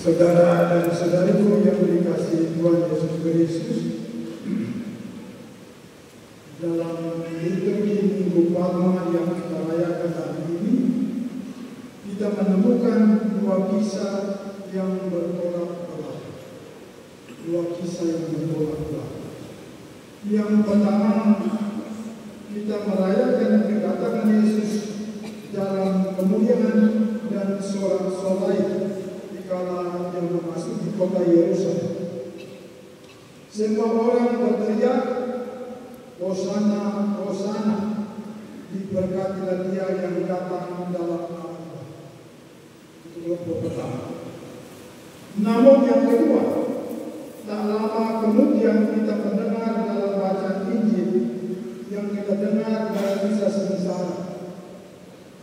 Saudara dan saudariku yang dikasihi Tuhan Yesus Kristus, dalam liturgi Minggu Palma yang kita rayakan hari ini, kita menemukan dua kisah yang bertolak belakang. Yang pertama, kita merayakan kedatangan Yesus dalam kemuliaan dan sorak-sorai dikala yang memasuki kota Yerusalem. Semua orang berteriak, Hosana, Hosana, diberkatilah Dia yang datang dalam nama Tuhan. Itu kelompok pertama. Namun yang kedua, tak lama kemudian kita mendengar dalam bacaan Injil yang kita dengar dari kisah sengsara,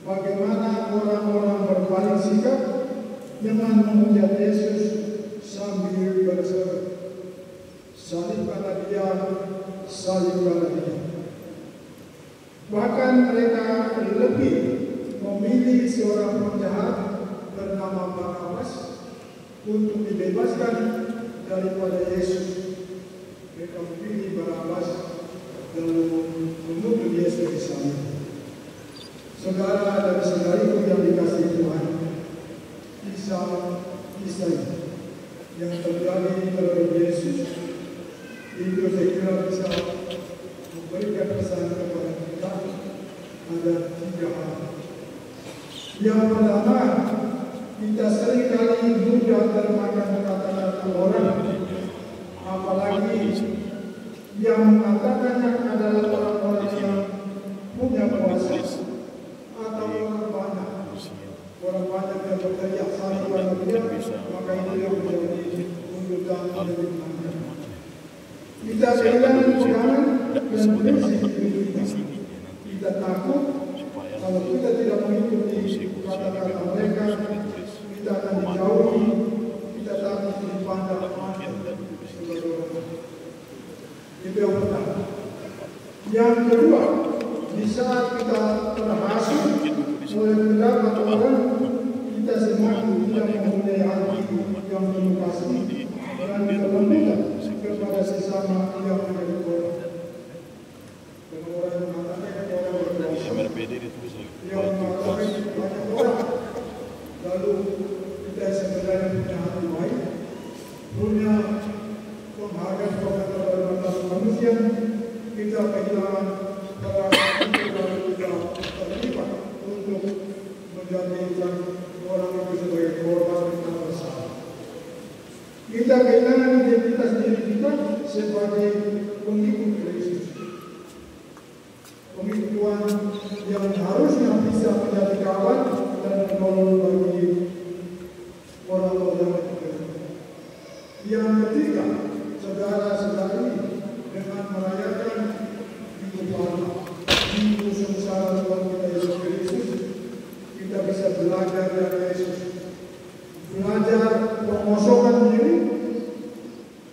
bagaimana orang-orang berpaling sikap dengan memuja Yesus sambil berseru, salibkanlah Dia, salibkanlah Dia. Bahkan mereka lebih memilih seorang penjahat bernama Barnabas untuk dibebaskan daripada Yesus. Mereka memilih Barnabas dan menuduh Yesus disalib. Saudara dan saudariku yang dikasihi Tuhan, kisah yang terjadi terhadap Yesus itu saya kira bisa memberikan pesan kepada kita ada 3 hal. Yang pertama, kita seringkali mudah termakan kata-kata orang, apalagi yang mengatakannya adalah orang-orang yang punya kuasa atau orang banyak yang berteriak salibkan Dia, maka itu yang menjadi tuntutan dari Tuhan. Kita kehilangan pegangan dan prinsip hidup kita. Kita takut kalau kita tidak mengikuti kata-kata mereka, kita akan dijauhi, kita takut dipandang mata sebagai orang. Itu yang pertama. Yang kedua, di saat kita terhasut oleh pendapat orang, kita semakin tidak mempunyai hati yang penuh kasih dan kelembutan kepada sesama yang menjadi orang. Dan orang yang mengatakan orang berkuasa, yang mengatakan banyak orang, lalu kita sebenarnya punya hati baik, punya penghargaan kepada mata manusia, kita kehilangan peran kita terlibat untuk menjadikan orang itu sebagai korban yang bersalah. Kita kehilangan identitas diri kita sebagai pengikut Kristus. Pengikut Tuhan yang harusnya bisa menjadi kawan dan menolong bagi orang-orang yang. Yang ketiga, saudara-saudari, dengan merayakan Minggu Palma, Minggu sengsara Tuhan kita Yesus Kristus, kita bisa belajar dari Yesus, belajar pengosongan diri.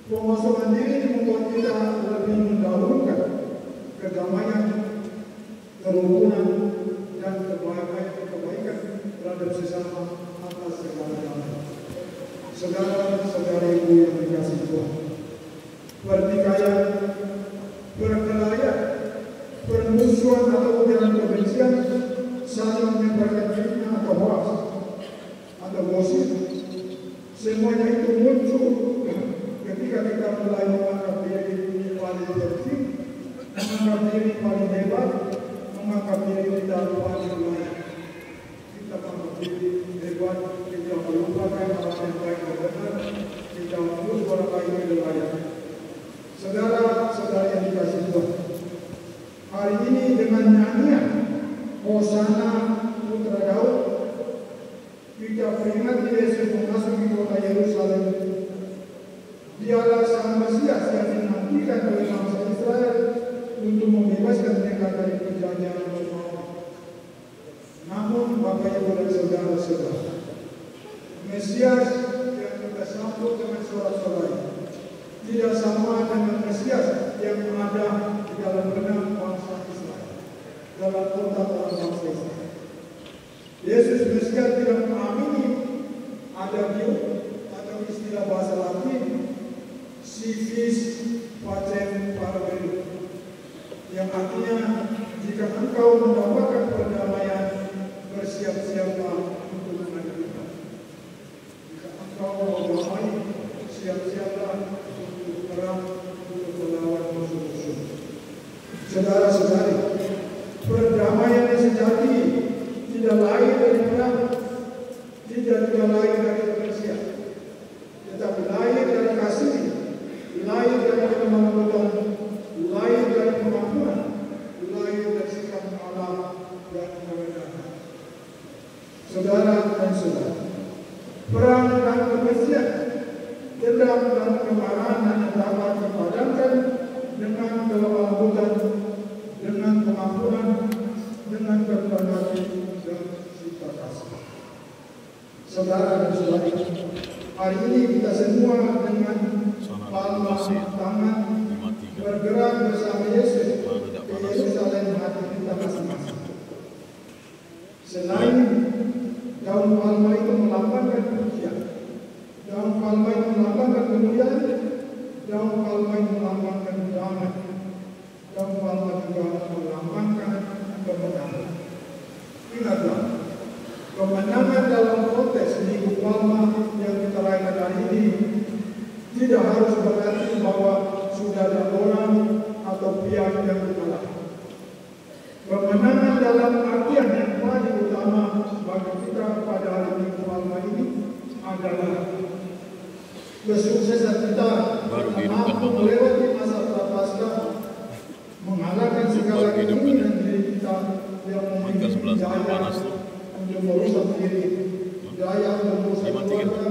Pengosongan diri membuat kita lebih mendahulukan kedamaian, kerukunan, dan kebaikan terhadap sesama atas segala-galanya. Saudara-saudariku yang dikasihi Tuhan, pertikaian, perkelahian, permusuhan atau ujaran kebencian, saling menyebarkan fitnah atau hoax atau gosip, semuanya itu muncul ketika kita mulai menganggap diri paling tertib, menganggap diri paling hebat, menganggap diri kita paling layak. Kita menganggap diri hebat, kita melupakan orang yang baik dan benar, kita menuduh orang lain tidak layak. Saudara-saudari yang dikasihi Tuhan, hari ini dengan nyanyian Hosana Putra Daud, kita peringati Yesus memasuki kota Yerusalem. Dialah Sang Mesias yang dinantikan oleh bangsa Israel untuk membebaskan mereka dari penjajahan Romawi. Namun, Bapak Ibu dan saudara-saudara, Mesias yang kita sambut dengan sorak-sorai tidak sama dengan Mesias yang ada di dalam benak bangsa Israel, dalam otak orang bangsa Israel. Yesus Mesias tidak mengamini ada istilah bahasa Latin si vis pacem parabellum, yang artinya jika engkau mendapatkan perdamaian, bersiap-siaplah untuk menghadapinya. Jika engkau mau damai, siap-siaplah untuk perang, untuk melawan musuh-musuh. Saudara-saudari, perdamaian yang sejati tidak lain dari perang, tidak juga lain dari kebersihan, tetapi lain dari kasih, lain dari kelembutan, lain dari kemampuan, lain dari sikap Allah dan kebenaran. Saudara dan saudara, perang dan kebersihan, dendam dan kemarahan hanya dapat dipadamkan dengan kelembutan, dengan kemampuan, dengan kerendahan hati dan sikap kasih. Saudara dan saudari, hari ini kita semua dengan palma tangan bergerak bersama Yesus ke Yerusalem hati kita masing-masing. Selain daun palma itu melambangkan kemuliaan, daun palma itu melambangkan kemuliaan, daun palma itu melambangkan damai, daun palma juga melambangkan kemenangan. Ingatlah, kemenangan dalam konteks Minggu Palma yang kita rayakan hari ini tidak harus berarti bahwa sudah ada orang atau pihak yang kalah. Kemenangan dalam artian yang paling utama bagi kita pada hari Minggu Palma ini adalah kesuksesan kita mampu melewati masa prapaskah, mengalahkan segala keinginan diri kita yang memiliki daya untuk merusak diri, daya untuk merusak keluarga,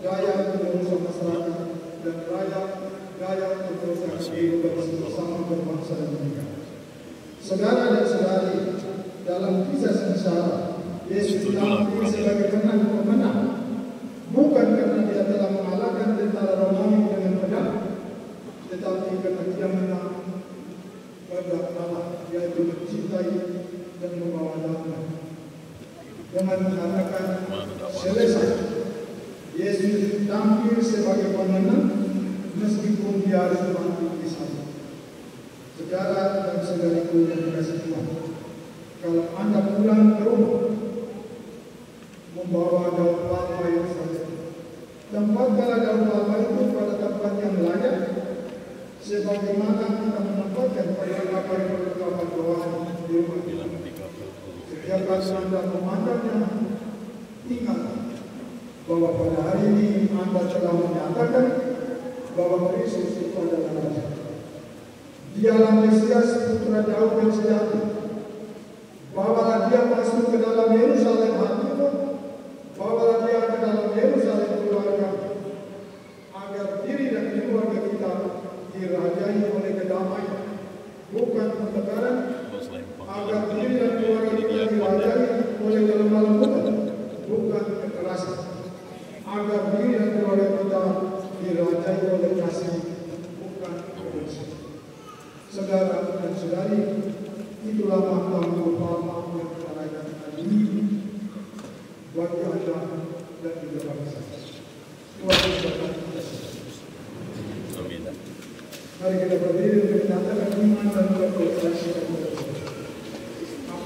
daya untuk merusak masyarakat, dan daya untuk merusak kehidupan bersama berbangsa dan bernegara. Saudara dan saudari, dalam kisah sengsara, Yesus tampil sebagai pemenang, bukan karena dia telah mengalahkan tentara Romawi dengan pedang, tetapi karena dia menang pada Allah, yaitu mencintai dan membawa damai. Dengan mengatakan selesai, Yesus tampil sebagai pemenang meskipun dia harus mati di sana. Saudara dan saudariku yang dikasihi Tuhan, kalau Anda pulang ke rumah membawa daun palma yang saja, tempatkanlah daun palma itu pada tempat yang layak, sebagaimana kita menempatkan perlengkapan rohani di rumah kita. Setiap kali Anda memandangnya, ingat bahwa pada hari ini Anda telah menyatakan bahwa Kristus itu adalah Raja. Dialah Mesias, putra Daud yang sejati. Bawalah dia masuk ke dalam Yerusalem hatimu, bawalah dia ke dalam Yerusalem keluarga, agar diri dan keluarga kita dirajai oleh kedamaian, bukan pertengkaran, agar diri dan keluarga kita dirajai oleh kelemah lembutan, bukan kekerasan, agar diri dan keluarga kita dirajai oleh kasih, bukan kebencian. Saudara dan saudari, itulah makna Minggu Palma yang kita rayakan hari ini bagi Anda dan juga bagi saya. Tuhan Yesus. Amin. Mari kita berdiri untuk menyatakan iman dan berdoa.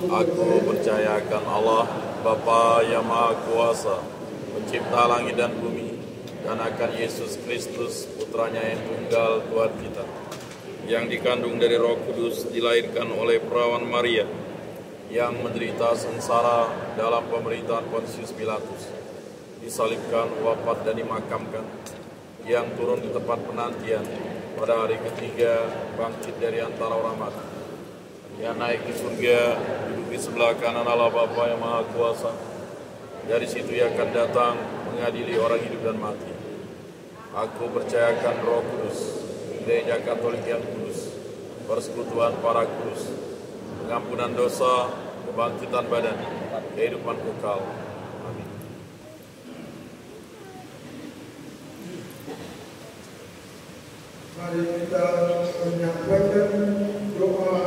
Aku percaya akan Allah, Bapa yang Maha Kuasa, Pencipta langit dan bumi, dan akan Yesus Kristus, Putranya yang tunggal, Tuhan kita, yang dikandung dari Roh Kudus, dilahirkan oleh perawan Maria, yang menderita sengsara dalam pemerintahan Pontius Pilatus, disalibkan, wafat dan dimakamkan, yang turun di tempat penantian, pada hari ketiga bangkit dari antara orang mati, yang naik di surga, duduk di sebelah kanan Allah Bapa yang Maha Kuasa. Dari situ ia akan datang mengadili orang hidup dan mati. Aku percayakan Roh Kudus, Gereja Katolik yang kudus, persekutuan para kudus, pengampunan dosa, kebangkitan badan, kehidupan kekal. Amin. Mari kita menyampaikan doa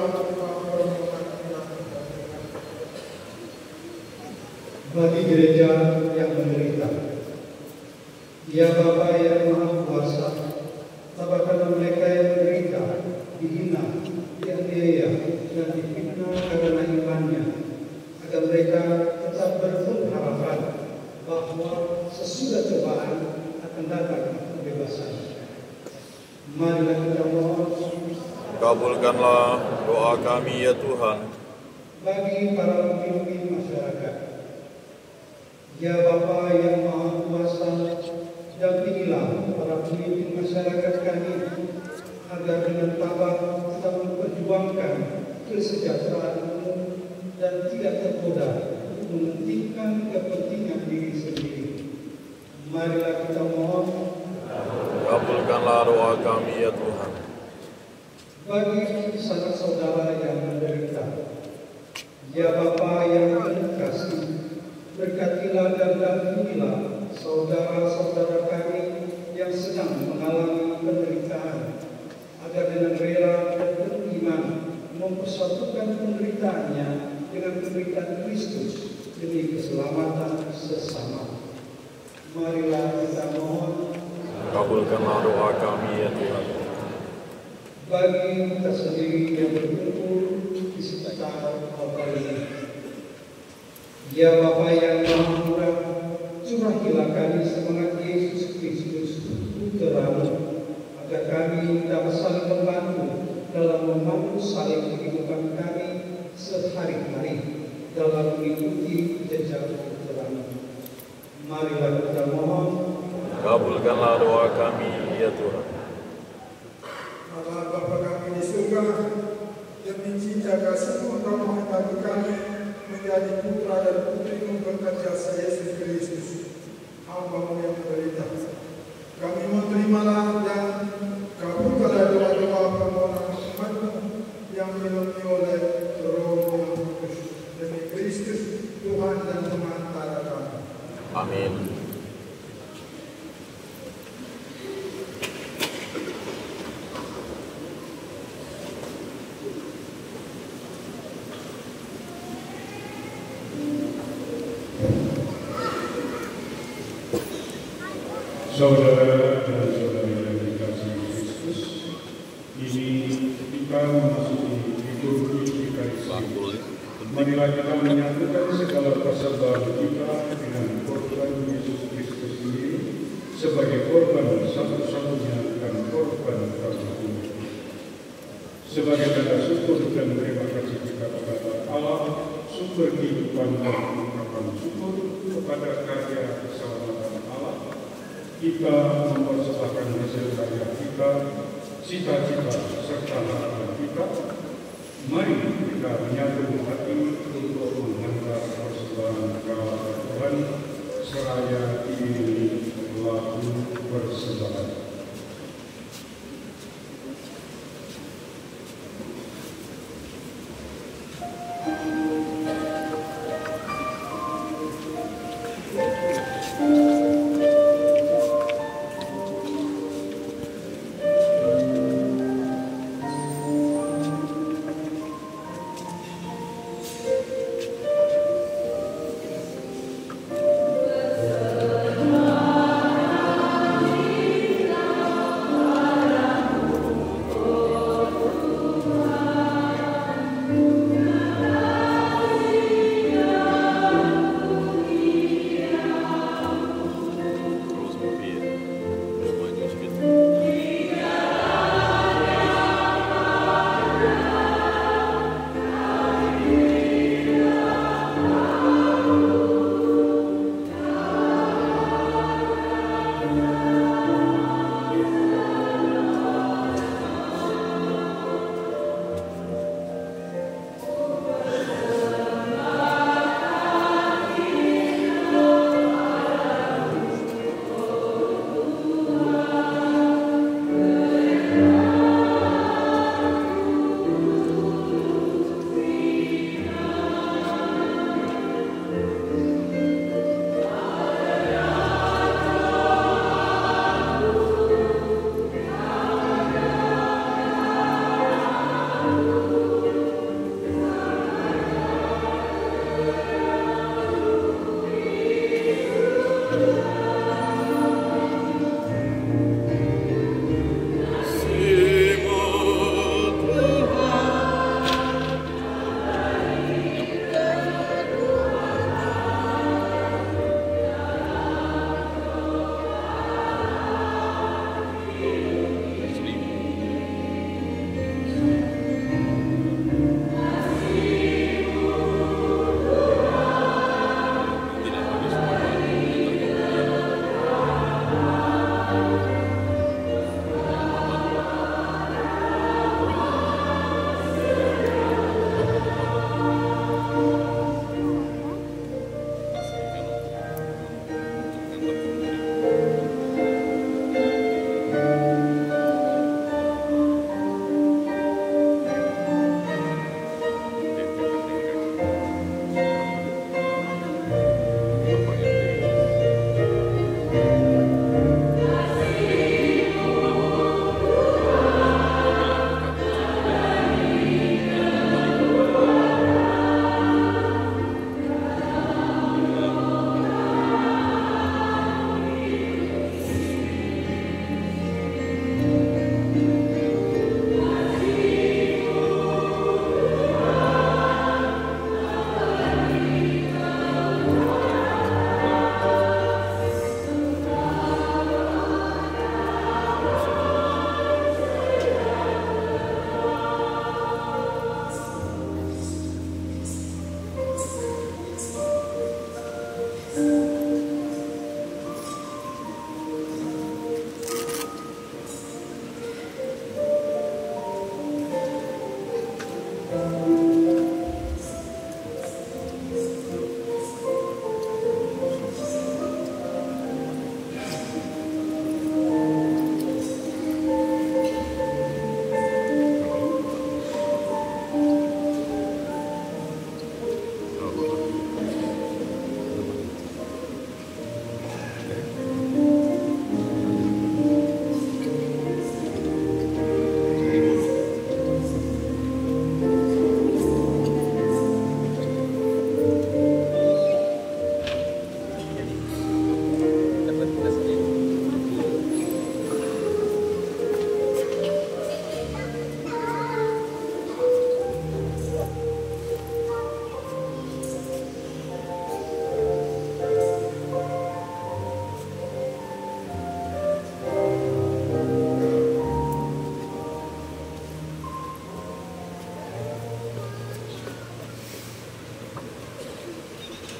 bagi gereja yang menderita. Ya Bapa yang Maha Kuasa, tabahkanlah mereka yang menderita, dihina, dianiaya, dan difitnah karena imannya, agar mereka tetap berpengharapan bahwa sesudah cobaan akan datang kebebasan. Marilah kita mohon. Kabulkanlah doa kami ya Tuhan. Bagi para pemimpin masyarakat, ya Bapa yang Maha Kuasa, dampingilah para pemimpin masyarakat kami agar dengan tabah tetap memperjuangkan kesejahteraan umum dan tidak tergoda untuk mementingkan kepentingan diri sendiri. Marilah kita mohon. Kabulkanlah doa kami ya Tuhan. Bagi sanak saudara yang menderita, ya Bapa yang penuh kasih, berkatilah dan dampingilah saudara-saudara kami yang sedang mengalami penderitaan, agar dengan rela dan penuh iman mempersatukan penderitaannya dengan penderitaan Kristus demi keselamatan sesama. Marilah kita mohon. Kabulkanlah doa kami ya Tuhan. Bagi kita sendiri yang berkumpul di sekitar altar ini, ya Bapa yang Maha Murah, curahilah kami semangat Yesus Kristus Putra-Mu, agar kami dapat saling membantu dalam memandu saling kehidupan kami sehari-hari dalam mengikuti jejak Putra-Mu. Marilah kita mohon. Kabulkanlah doa kami ya Tuhan. Allah Bapa kami di surga, demi cinta kasih-Mu Engkau mengetahui kami menjadi putra dan putri-Mu berkat jasa Yesus Kristus, hamba-Mu yang menderita. Kami menerimalah dan kabulkanlah doa-doa permohonan umat-Mu yang dilindungi oleh Roh yang Kudus, demi Kristus Tuhan dan pengantara kami. Amin. Saudara dan saudari yang dikasihi Kristus, ini kita memasuki liturgi Ekaristi. Marilah kita menyatukan segala persembahan kita dengan korban Yesus Kristus ini sebagai korban satu-satunya dan korban karena umat. Sebagai tanda syukur dan terima kasih kita kepada Allah, sumber kehidupan dan ungkapan syukur kepada karya keselamatan Allah, kita mempersembahkan hasil karya kita, cita-cita serta harapan kita. Mari kita menyatu hati untuk menghantar persembahan kepada Tuhan seraya diiringi lagu persembahan.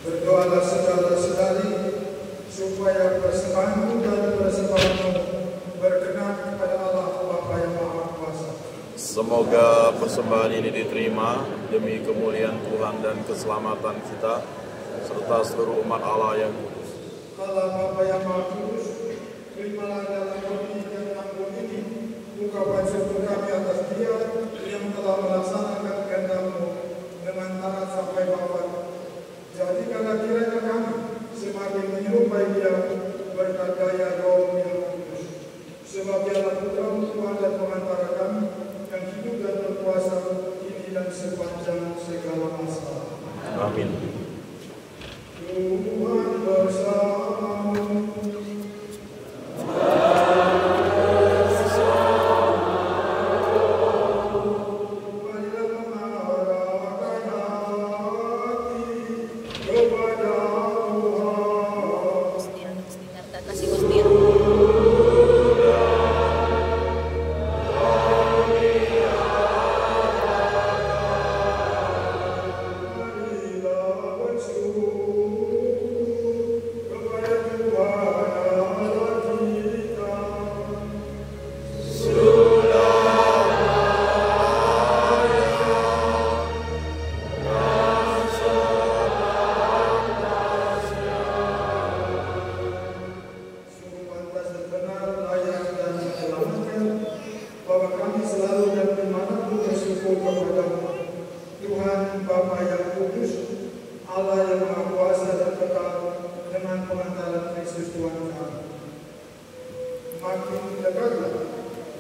Berdoalah saudara-saudari supaya persembahanmu dan persembahanmu berkenan kepada Allah Bapa yang Maha Kuasa. Semoga persembahan ini diterima demi kemuliaan Tuhan dan keselamatan kita serta seluruh umat Allah yang kudus. Allah Bapa yang Maha Kudus, terimalah dalam roti yang agung ini ungkapan syukur kami atas Dia yang telah melaksanakan kehendak-Mu dengan taat sampai wafat. Jadikanlah kiranya kami semakin menyerupai Dia berkat daya Roh yang kudus. Sebab Dialah Putra-Mu Tuhan dan pengantara kami yang hidup dan berkuasa kini dan sepanjang segala masa. Amin. Tuhan bersamamu. Marilah mengarahkan hati kepada Tuhan. Kasih Gustir.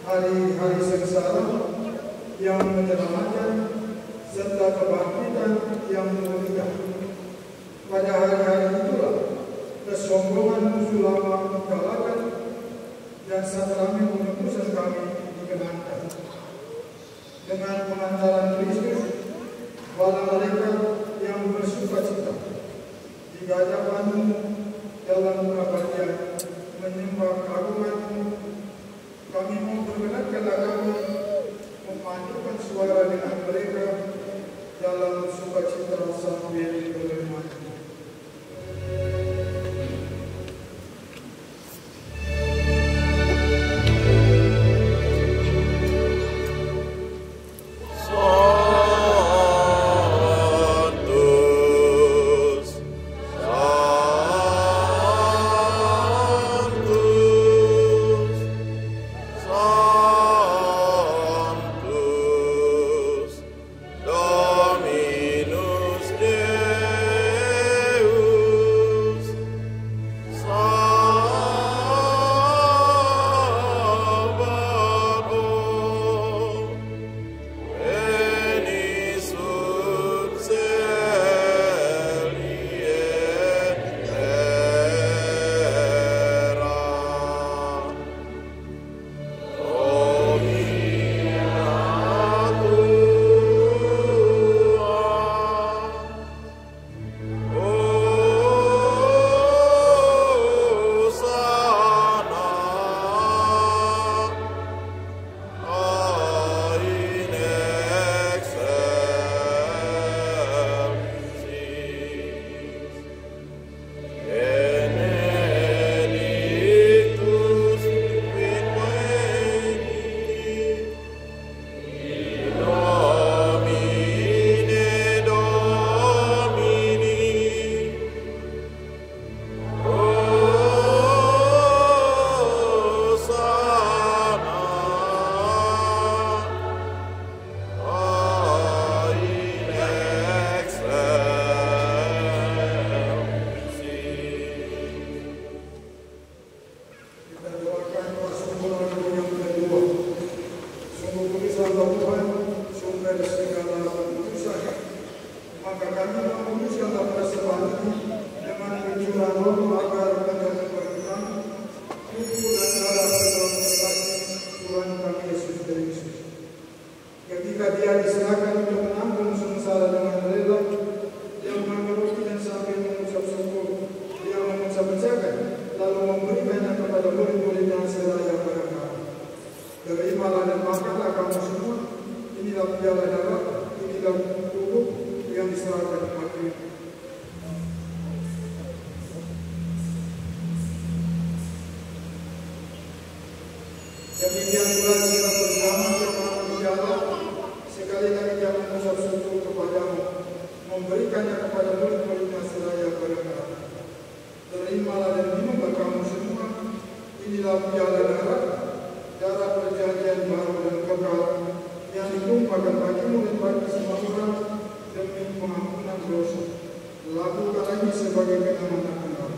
Hari-hari sengsara yang menyelamatkan serta kebangkitan yang mulia. Pada hari-hari itulah kesombongan musuh lama dikalahkan dan sakrament penebusan kami dikenankan. Dengan pengantaran Kristus, bala malaikat yang bersukacita di hadapan-Mu dalam abadian menyembah keagungan-Mu. Kami memperkenankanlah kami memadukan suara dengan mereka dalam sukacita sambil bermati. Dominus Deus Marilah kita bersama dengan Allah sekali lagi yang mengucap syukur kepadamu, memberikannya kepada murid-muridnya seraya berkat. Terimalah dan minumlah kamu semua. Inilah piala darah perjanjian baru dan kekal yang ditumpahkan bagimu dan bagi semua orang demi pengampunan dosa. Lakukan ini sebagai kenangan akan Allah.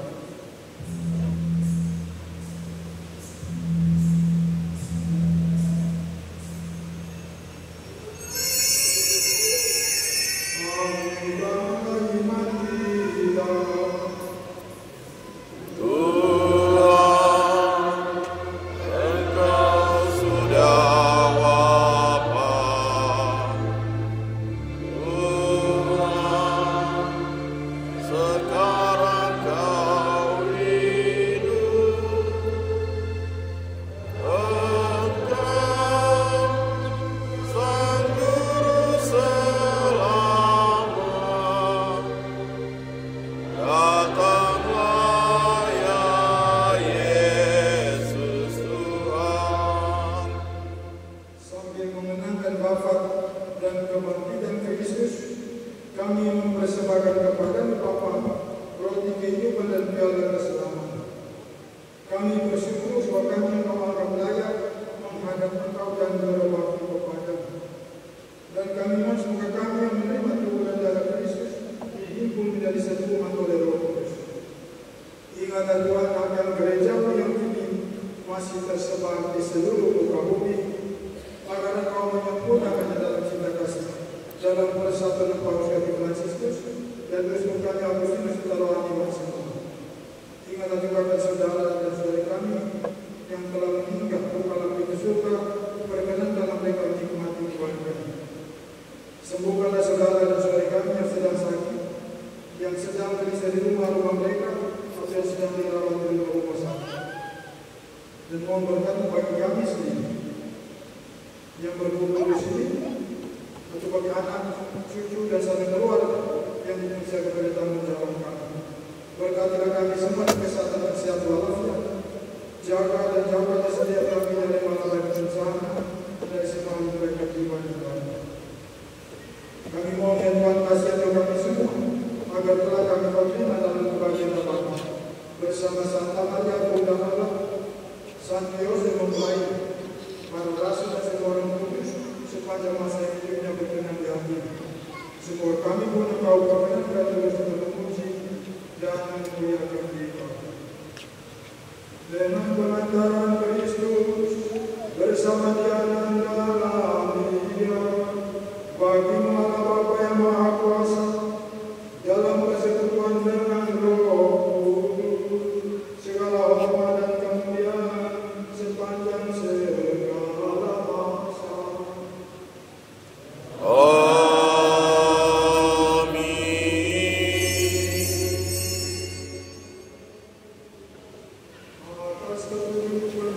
Atas keturunan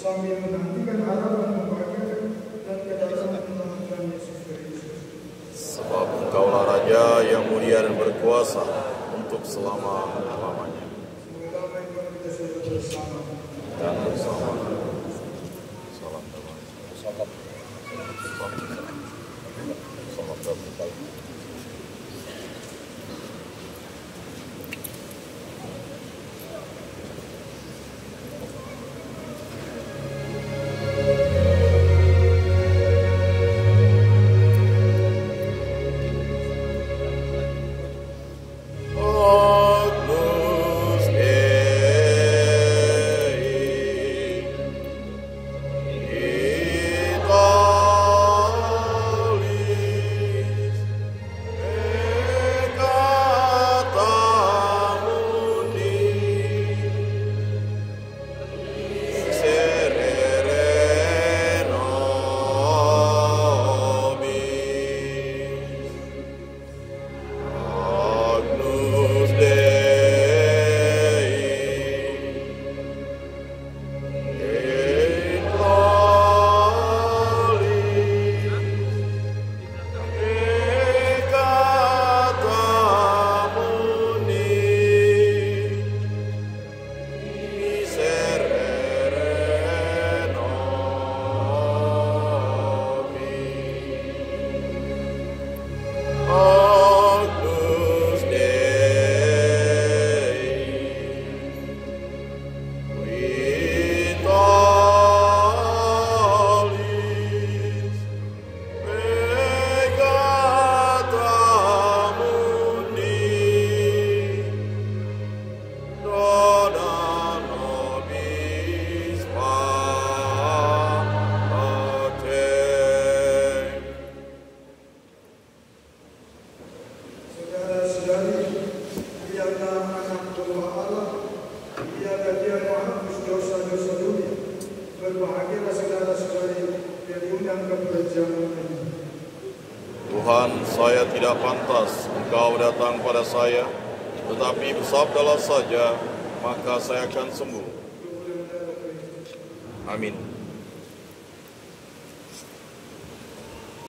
sambil menantikan harapan kebahagiaan dan kedatangan Tuhan Yesus Kristus. Sebab Engkaulah Raja yang mulia dan berkuasa untuk selama-lamanya. Semoga baik kita selalu bersama. Dan bersama. Salam damai. Salam. Salam damai. Tuhan, saya tidak pantas Engkau datang pada saya, tetapi bersabdalah saja, maka saya akan sembuh. Amin.